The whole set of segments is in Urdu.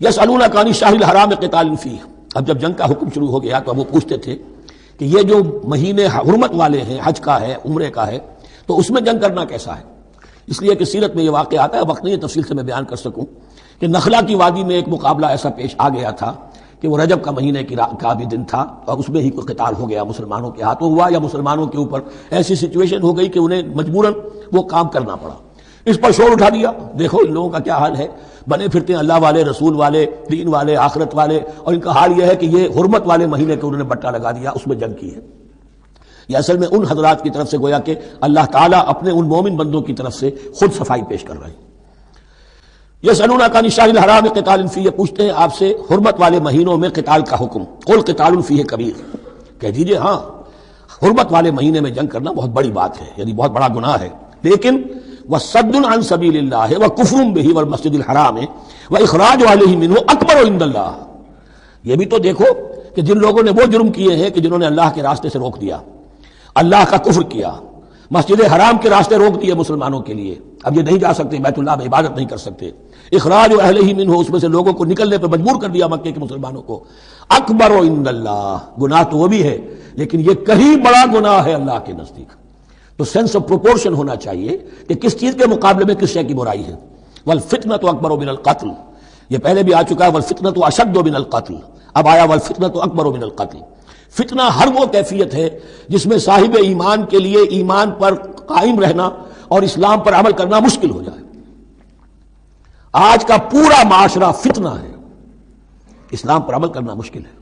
یسألونک عن الشہر الحرام قتال فیہ، اب جب جنگ کا حکم شروع ہو گیا تو اب وہ پوچھتے تھے کہ یہ جو مہینے حرمت والے ہیں، حج کا ہے، عمرے کا ہے، تو اس میں جنگ کرنا کیسا ہے؟ اس لیے کہ سیرت میں یہ واقعہ آتا ہے، وقت نہیں ہے تفصیل سے میں بیان کر سکوں کہ نخلا کی وادی میں ایک مقابلہ ایسا پیش آ گیا تھا کہ وہ رجب کا مہینے کا بھی دن تھا اور اس میں ہی کوئی قتال ہو گیا، مسلمانوں کے ہاتھوں ہوا یا مسلمانوں کے اوپر ایسی سچویشن ہو گئی کہ انہیں مجبوراً وہ کام کرنا پڑا۔ اس پر شور اٹھا دیا، دیکھو ان لوگوں کا کیا حال ہے، بنے پھرتے ہیں اللہ والے، رسول والے، دین والے، آخرت والے، اور ان کا حال یہ ہے کہ یہ حرمت والے مہینے کو انہوں نے بٹا لگا دیا، اس میں جنگ کی ہے۔ یہ اصل میں ان حضرات کی طرف سے گویا کہ اللہ تعالیٰ اپنے ان مومن بندوں کی طرف سے خود صفائی پیش کر رہے ہیں۔ یسألونک عن الشہر الحرام قتال فیہ، یہ پوچھتے ہیں آپ سے حرمت والے مہینوں میں قتال کا حکم، قل قتال فیہ کبیر، کہہ دیجئے ہاں حرمت والے مہینے میں جنگ کرنا بہت بڑی بات ہے، یعنی بہت بڑا گناہ ہے، لیکن وصد عن سبیل اللہ وکفر بہ والمسجد الحرام واخراج اہلہ منہ اکبر عند اللہ، یہ بھی تو دیکھو کہ جن لوگوں نے وہ جرم کیے ہیں کہ جنہوں نے اللہ کے راستے سے روک دیا، اللہ کا کفر کیا، مسجد حرام کے راستے روک دیے مسلمانوں کے لیے، اب یہ نہیں جا سکتے بیت اللہ میں عبادت نہیں کر سکتے، اخراج اہلہ منہ، اس میں سے لوگوں کو نکلنے پہ مجبور کر دیا مکے کے مسلمانوں کو، اکبر عند اللہ، گناہ تو وہ بھی ہے لیکن یہ کہیں بڑا گناہ ہے اللہ کے نزدیک۔ تو سینس آف پروپورشن ہونا چاہیے کہ کس چیز کے مقابلے میں کس شے کی برائی ہے۔ والفتنۃ اکبر من القتل، یہ پہلے بھی آ چکا ہے، والفتنۃ اشد من القتل، اب آیا والفتنۃ اکبر من القتل۔ فتنہ ہر وہ کیفیت ہے جس میں صاحب ایمان کے لیے ایمان پر قائم رہنا اور اسلام پر عمل کرنا مشکل ہو جائے۔ آج کا پورا معاشرہ فتنہ ہے، اسلام پر عمل کرنا مشکل ہے،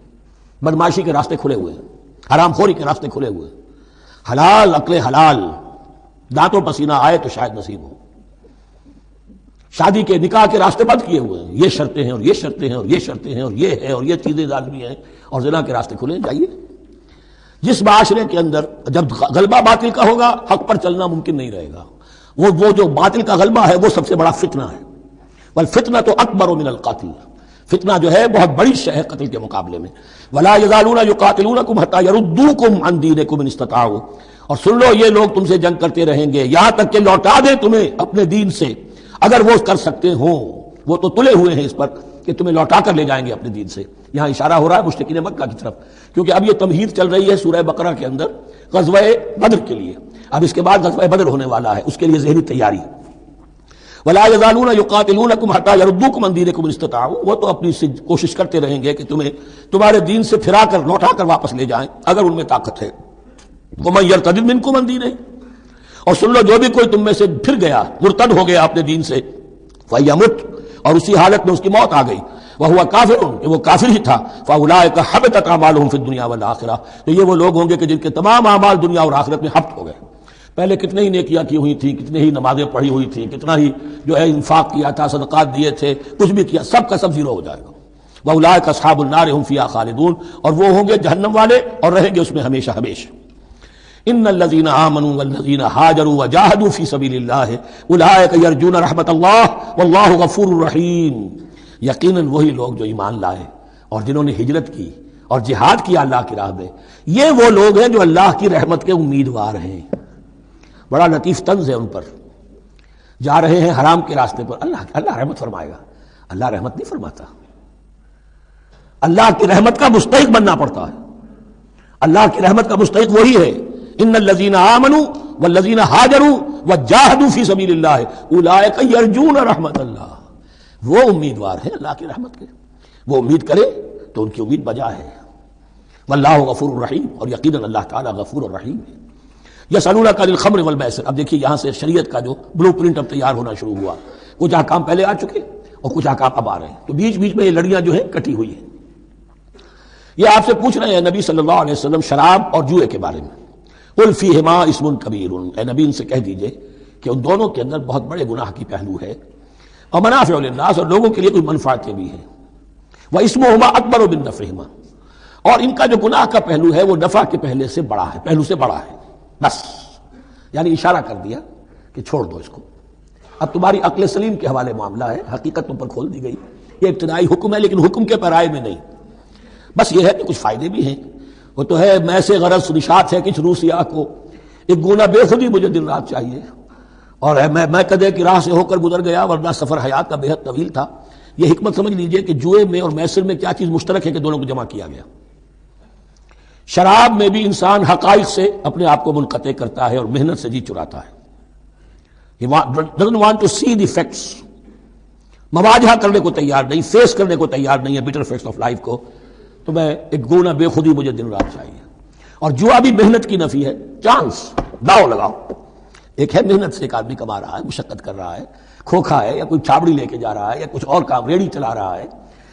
بدمعاشی کے راستے کھلے ہوئے ہیں، حرام خوری کے راستے کھلے ہوئے ہیں، حلال عقل حلال دانتوں پسینہ آئے تو شاید نصیب ہو، شادی کے نکاح کے راستے بند کیے ہوئے ہیں، یہ شرطیں ہیں اور یہ شرطیں ہیں اور یہ شرطیں ہیں اور یہ ہے اور یہ چیزیں لازمی ہیں، اور زنا کے راستے کھلے ہیں۔ جائیے جس معاشرے کے اندر جب غلبہ باطل کا ہوگا حق پر چلنا ممکن نہیں رہے گا، وہ جو باطل کا غلبہ ہے وہ سب سے بڑا فتنہ ہے۔ والفتنہ تو اکبر من القتل، فتنہ جو ہے بہت بڑی شے ہے قتل کے مقابلے میں۔ ولا یزالون یقاتلونکم حتی یردوکم عن دینکم ان استطاعوا، اور سن لو یہ لوگ تم سے جنگ کرتے رہیں گے یہاں تک کہ لوٹا دیں تمہیں اپنے دین سے، اگر وہ کر سکتے ہوں، وہ تو تلے ہوئے ہیں اس پر کہ تمہیں لوٹا کر لے جائیں گے اپنے دین سے۔ یہاں اشارہ ہو رہا ہے مشرکین مکہ کی طرف، کیونکہ اب یہ تمہید چل رہی ہے سورہ بقرہ کے اندر غزوہ بدر کے لیے، اب اس کے بعد غزوہ بدر ہونے والا ہے، اس کے لیے ذہنی تیاری۔ ولا یزالون یقاتلونکم حتی یردوکم عن دینکم ان استطاعوا، وہ تو اپنی کوشش کرتے رہیں گے کہ تمہیں تمہارے دین سے پھرا کر لوٹا کر واپس لے جائیں اگر ان میں طاقت ہے۔ ومن یرتد منکم عن دینہ، اور سن لو جو بھی کوئی تم میں سے پھر گیا، مرتد ہو گیا اپنے دین سے، فیمت، اور اسی حالت میں اس کی موت آ گئی، وہو کافر، کہ وہ کافر ہی تھا، فاولئک حبطت اعمالهم فی الدنیا والآخرہ، تو یہ وہ لوگ ہوں گے کہ جن کے تمام اعمال دنیا اور آخرت میں حبط ہو گئے۔ پہلے کتنے ہی نیکیاں کی ہوئی تھیں، کتنے ہی نمازیں پڑھی ہوئی تھیں، کتنا ہی جو ہے انفاق کیا تھا، صدقات دیے تھے، کچھ بھی کیا، سب کا سب زیرو ہو جائے گا۔ واولئک اصحاب النار هم فیہا خالدون، اور وہ ہوں گے جہنم والے اور رہیں گے اس میں ہمیشہ ہمیشہ۔ ان الذين آمنوا والذين هاجروا وجاهدوا في سبيل الله اولئك يرجون رحمت الله والله غفور رحیم، یقیناً وہی لوگ جو ایمان لائے اور جنہوں نے ہجرت کی اور جہاد کیا اللہ کی راہ میں، یہ وہ لوگ ہیں جو اللہ کی رحمت کے امیدوار ہیں۔ بڑا لطیف طنز ہے ان پر، جا رہے ہیں حرام کے راستے پر، اللہ رحمت فرمائے گا، اللہ رحمت نہیں فرماتا، اللہ کی رحمت کا مستحق بننا پڑتا ہے۔ اللہ کی رحمت کا مستحق وہی ہے، ان الذین آمنوا والذین ہاجروا وجاہدوا فی سبیل اللہ اولئک یرجون رحمت اللہ، وہ امیدوار ہیں اللہ کی رحمت کے، وہ امید کرے تو ان کی امید بجا ہے۔ واللہ غفور الرحیم، اور یقیناً اللہ تعالیٰ غفور الرحیم ہے۔ یسألونک عن الخمر والمیسر، اب دیکھیے یہاں سے شریعت کا جو بلو پرنٹ اب تیار ہونا شروع ہوا، کچھ احکام پہلے آ چکے اور کچھ احکام اب آ رہے ہیں، تو بیچ بیچ میں یہ لڑیاں جو ہیں کٹی ہوئی ہیں۔ یہ آپ سے پوچھ رہے ہیں نبی صلی اللہ علیہ وسلم شراب اور جوئے کے بارے میں، قل فیہما اسم کبیر، اے نبی ان سے کہہ دیجئے کہ ان دونوں کے اندر بہت بڑے گناہ کی پہلو ہے، اور منافع للناس، اور لوگوں کے لیے کوئی منفعتیں بھی ہیں، واسمہما اکبر من نفعہما، اور ان کا جو گناہ کا پہلو ہے وہ نفع کے پہلے سے بڑا ہے، پہلو سے بڑا ہے، بس یعنی اشارہ کر دیا کہ چھوڑ دو اس کو، اب تمہاری عقل سلیم کے حوالے معاملہ ہے، حقیقت تم پر کھول دی گئی، یہ ابتدائی حکم ہے لیکن حکم کے پیرائے میں نہیں، بس یہ ہے کہ کچھ فائدے بھی ہیں، وہ تو ہے میں سے غرض نشات ہے کچھ روسیا کو، ایک گونا بے خودی مجھے دن رات چاہیے، اور میں کدے کی راہ سے ہو کر گزر گیا ورنہ سفر حیات کا بے حد طویل تھا، یہ حکمت سمجھ لیجئے کہ جوئے میں اور میسر میں کیا چیز مشترک ہے کہ دونوں کو جمع کیا گیا. شراب میں بھی انسان حقائق سے اپنے آپ کو منقطع کرتا ہے اور محنت سے جی چراتا ہے. He doesn't want to see the facts. مواجہہ کرنے کو تیار نہیں، فیس کرنے کو تیار نہیں ہے bitter facts of life کو. تو میں ایک گونا بے خودی مجھے دن رات چاہیے. اور جوا بھی محنت کی نفی ہے. چانس، داؤ لگاؤ. ایک ہے محنت سے ایک آدمی کما رہا ہے، مشقت کر رہا ہے، کھوکھا ہے یا کوئی چھابڑی لے کے جا رہا ہے یا کچھ اور کام ریڑھی چلا رہا ہے،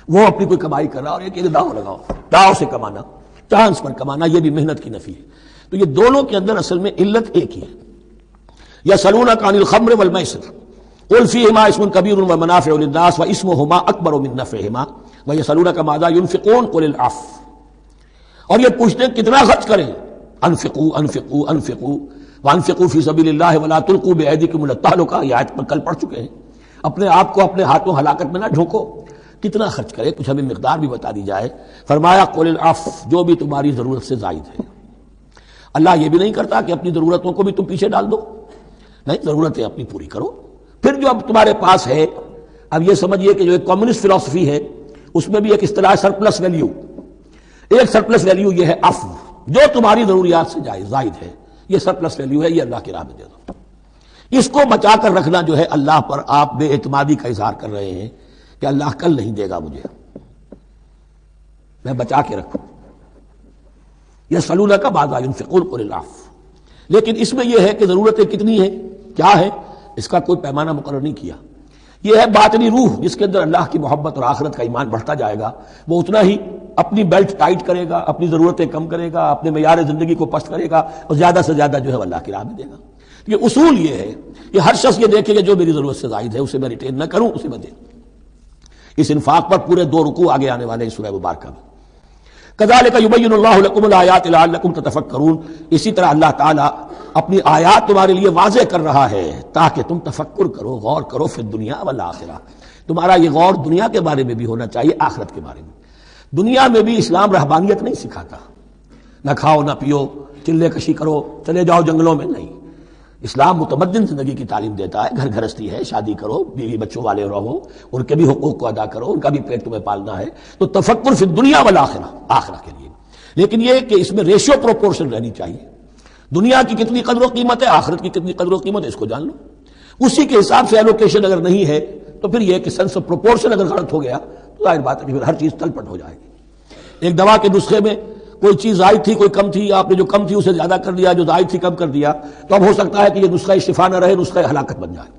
وہ اپنی کوئی کمائی کر رہا ہے، اور ایک داؤ لگاؤ، داؤ سے کمانا، چانس پر کمانا، یہ بھی محنت کی نفی ہے. تو یہ دونوں کے اندر اصل میں علت ایک ہی ہے. یسألونک عن الخمر والمیسر قل فیہما اسم کبیر ومنافع للناس واسمہما اکبر من نفعہما ویسألونک ماذا ينفقون قل العفو. اور یہ پوچھتے ہیں کتنا خرچ کریں، انفقوا انفقوا انفقوا وانفقوا فی سبیل اللہ ولا تلقوا بایدیکم الی التہلکہ. یہ آیت پر کل پڑھ چکے ہیں. اپنے آپ کو اپنے ہاتھوں ہلاکت میں نہ ڈھونکو. کتنا خرچ کرے، کچھ ہمیں مقدار بھی بتا دی جائے. فرمایا قل العفو، جو بھی تمہاری ضرورت سے زائد ہے. اللہ یہ بھی نہیں کرتا کہ اپنی ضرورتوں کو بھی تم پیچھے ڈال دو، نہیں، ضرورتیں اپنی پوری کرو. پھر جو اب تمہارے پاس ہے، اب یہ سمجھیے کہ جو ایک کمیونسٹ فلسفی ہے اس میں بھی ایک اصطلاح سرپلس ویلیو. ایک سرپلس ویلیو یہ ہے عفو، جو تمہاری ضروریات سے زائد ہے، یہ سرپلس ویلیو ہے، یہ اللہ کی راہ میں دے دو. اس کو بچا کر رکھنا جو ہے اللہ پر آپ بے اعتمادی کا اظہار کر رہے ہیں کہ اللہ کل نہیں دے گا مجھے، میں بچا کے رکھوں. یسألونک ماذا ينفقون قل العفو. لیکن اس میں یہ ہے کہ ضرورتیں کتنی ہیں، کیا ہے، اس کا کوئی پیمانہ مقرر نہیں کیا. یہ ہے باطنی روح، جس کے اندر اللہ کی محبت اور آخرت کا ایمان بڑھتا جائے گا، وہ اتنا ہی اپنی بیلٹ ٹائٹ کرے گا، اپنی ضرورتیں کم کرے گا، اپنے معیار زندگی کو پست کرے گا، اور زیادہ سے زیادہ جو ہے اللہ کی راہ میں دے گا. یہ اصول یہ ہے کہ ہر شخص یہ دیکھے کہ جو میری ضرورت سے زائد ہے اسے میں ریٹین نہ کروں، اسے میں دے. اس انفاق پر پورے 2 رکوع آگے آنے والے ہیں سورہ مبارکہ میں. کذالک یبین اللہ لکم الآیات لعلکم تتفکرون. اسی طرح اللہ تعالیٰ اپنی آیات تمہارے لیے واضح کر رہا ہے تاکہ تم تفکر کرو، غور کرو، فی الدنیا والآخرہ. تمہارا یہ غور دنیا کے بارے میں بھی ہونا چاہیے، آخرت کے بارے میں. دنیا میں بھی اسلام رہبانیت نہیں سکھاتا، نہ کھاؤ نہ پیو، چلے کشی کرو، چلے جاؤ جنگلوں میں، نہیں. اسلام متمدن زندگی کی تعلیم دیتا ہے. گھر گھرستی ہے، شادی کرو، بیوی بچوں والے رہو، ان کے بھی حقوق کو ادا کرو، ان کا بھی پیٹ تمہیں پالنا ہے. تو تفکر فی الدنیا والآخرہ، آخرہ کے لیے. لیکن یہ کہ اس میں ریشیو پروپورشن رہنی چاہیے. دنیا کی کتنی قدر و قیمت ہے، آخرت کی کتنی قدر و قیمت ہے، اس کو جان لو. اسی کے حساب سے ایلوکیشن اگر نہیں ہے تو پھر یہ کہ سینس آف پروپورشن اگر غلط ہو گیا تو ظاہر بات ہے کہ پھر ہر چیز تلپٹ ہو جائے گی. ایک دوا کے نسخے میں کوئی چیز زائد تھی، کوئی کم تھی، آپ نے جو کم تھی اسے زیادہ کر دیا، جو زائد تھی کم کر دیا، تو اب ہو سکتا ہے کہ یہ نسخہ شفا نہ رہے، نسخہ ہلاکت بن جائے.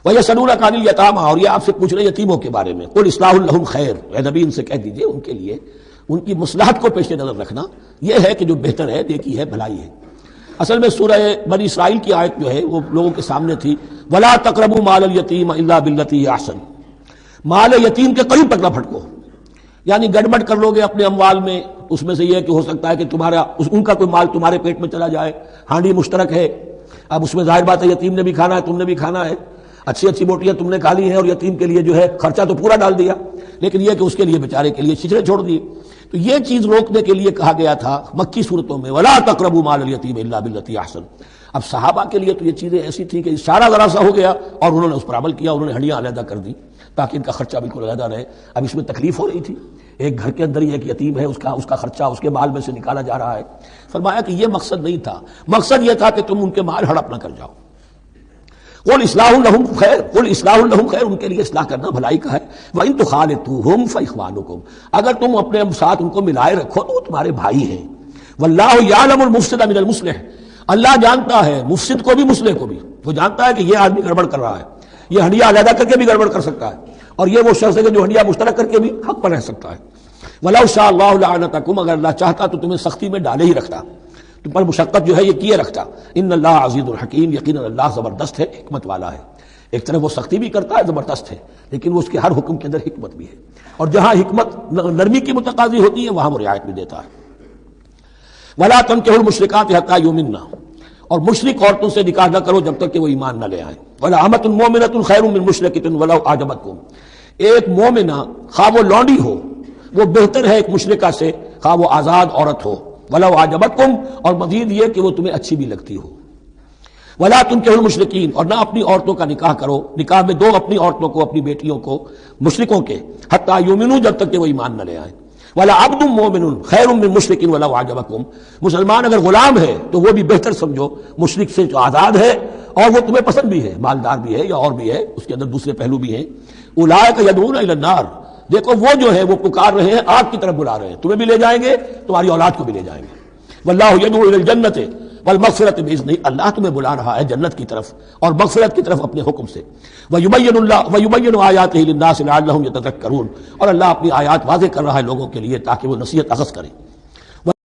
وَيَسْأَلُونَكَ عَنِ الْيَتَامَىٰ، اور یہ آپ سے پوچھ رہے ہیں یتیموں کے بارے میں. قُلْ إِصْلَاحٌ لَهُمْ خَيْرٌ، اے نبی ان سے کہہ دیجئے ان کے لیے ان کی مصلحت کو پیش نظر رکھنا یہ ہے کہ جو بہتر ہے، نیکی ہے، بھلائی ہے. اصل میں سورہ بنی اسرائیل کی آیت جو ہے وہ لوگوں کے سامنے تھی. وَلَا تَقْرَبُوا مَالَ الْيَتِيمِ إِلَّا بِالَّتِي هِيَ أَحْسَنُ. مال یتیم کے قریب تک نہ پھٹکو، یعنی گڑبڑ کر لو گے اپنے اموال میں. اس میں سے یہ کہ ہو سکتا ہے کہ تمہارا ان کا کوئی مال تمہارے پیٹ میں چلا جائے. ہانڈی مشترک ہے، اب اس میں ظاہر بات ہے یتیم نے بھی کھانا ہے، تم نے بھی کھانا ہے. اچھی اچھی بوٹیاں تم نے کھا لی ہیں اور یتیم کے لیے جو ہے خرچہ تو پورا ڈال دیا، لیکن یہ کہ اس کے لیے بیچارے کے لیے چھچڑے چھوڑ دیے. تو یہ چیز روکنے کے لیے کہا گیا تھا مکی صورتوں میں وَلَا تَقْرَبُوا مَالَ الْيَتِيمِ إِلَّا بِالَّتِي أَحْسَنُ. اب صحابہ کے لیے تو یہ چیزیں ایسی تھیں کہ اشارہ ذرا سا ہو گیا اور انہوں نے اس پر عمل کیا، انہوں نے ہڈیاں علیحدہ کر دی تاکہ ان کا خرچہ بالکل علیحدہ رہے. اب اس میں تکلیف ہو رہی تھی، ایک گھر کے اندر ہی ایک یتیم ہے، اس کا خرچہ اس کے مال میں سے نکالا جا رہا ہے. فرمایا کہ یہ مقصد نہیں تھا، مقصد یہ تھا کہ تم ان کے مال ہڑپ نہ کر جاؤ. قُلْ إِصْلَاحٌ لَهُمْ خَيْرٌ، قُلْ إِصْلَاحٌ لَهُمْ خَيْرٌ، ان کے لیے اصلاح کرنا بھلائی کا ہے. وَإِن تُخَالِطُوهُمْ فَإِخْوَانُكُمْ، اگر تم اپنے ساتھ ان کو ملائے رکھو تو وہ تمہارے بھائی ہیں. وَاللَّهُ يَعْلَمُ الْمُفْسِدَ مِنَ الْمُصْلِحِ، اللہ جانتا ہے مفسد کو بھی مصلح کو بھی. وہ جانتا ہے کہ یہ آدمی گڑبڑ کر رہا ہے، یہ ہڈیاں علیحدہ کر کے بھی گڑبڑ کر سکتا ہے، اور یہ وہ شخص ہے کہ جو ہڈیاں مشترک کر کے بھی حق پر رہ سکتا ہے. وَلَوْ شَاءَ اللَّهُ لَعَنَتَكُمْ، اگر اللہ چاہتا تو تمہیں سختی میں ڈالے ہی رکھتا، تم پر مشقت جو ہے یہ کیے رکھتا. ان اللہ عزیز الحکیم، یقینا اللہ زبردست ہے، حکمت والا ہے. ایک طرف وہ سختی بھی کرتا ہے، زبردست ہے، لیکن وہ اس کے ہر حکم کے اندر حکمت بھی ہے، اور جہاں حکمت نرمی کی متقاضی ہوتی ہے وہاں وہ رعایت بھی دیتا ہے. وَلَا تَنكِحُوا الْمُشْرِكَاتِ حَتَّىٰ يُؤْمِنَّ، اور مشرک عورتوں سے نکاح نہ کرو جب تک کہ وہ ایمان نہ لے آئیں. وَلَأَمَةٌ مُؤْمِنَةٌ خَيْرٌ مِّن مُشْرِكَةٍ وَلَوْ أَعْجَبَتْكُمْ، ایک مومنہ خواہ وہ لونڈی ہو وہ بہتر ہے ایک مشرکہ سے خواہ وہ آزاد عورت ہو. وَلَوْ أَعْجَبَتْكُمْ، اور مزید یہ کہ وہ تمہیں اچھی بھی لگتی ہو. ولا تنکحوا المشرکین، اور نہ اپنی عورتوں کا نکاح کرو، نکاح میں دو اپنی عورتوں کو، اپنی بیٹیوں کو مشرکوں کے، حتی یؤمنوا، جب تک کہ وہ ایمان نہ لے آئیں، ولا عبد مومن خیر من مشرک ولو اعجبکم، مسلمان اگر غلام ہے تو وہ بھی بہتر سمجھو مشرک سے جو آزاد ہے اور وہ تمہیں پسند بھی ہے، مالدار بھی ہے یا اور بھی ہے، اس کے اندر دوسرے پہلو بھی ہیں۔ اولئک یدعون الی النار، دیکھو وہ جو ہے وہ پکار رہے ہیں، آگ کی طرف بلا رہے ہیں، تمہیں بھی لے جائیں گے، تمہاری اولاد کو بھی لے جائیں گے۔ واللہ یدعو الی الجنۃ والمغفرۃ باذنہ، اللہ تمہیں بلا رہا ہے جنت کی طرف اور مغفرت کی طرف اپنے حکم سے۔ ویبین آیاتہ للناس لعلہم یتذکرون، اور اللہ اپنی آیات واضح کر رہا ہے لوگوں کے لیے تاکہ وہ نصیحت اخذ کریں۔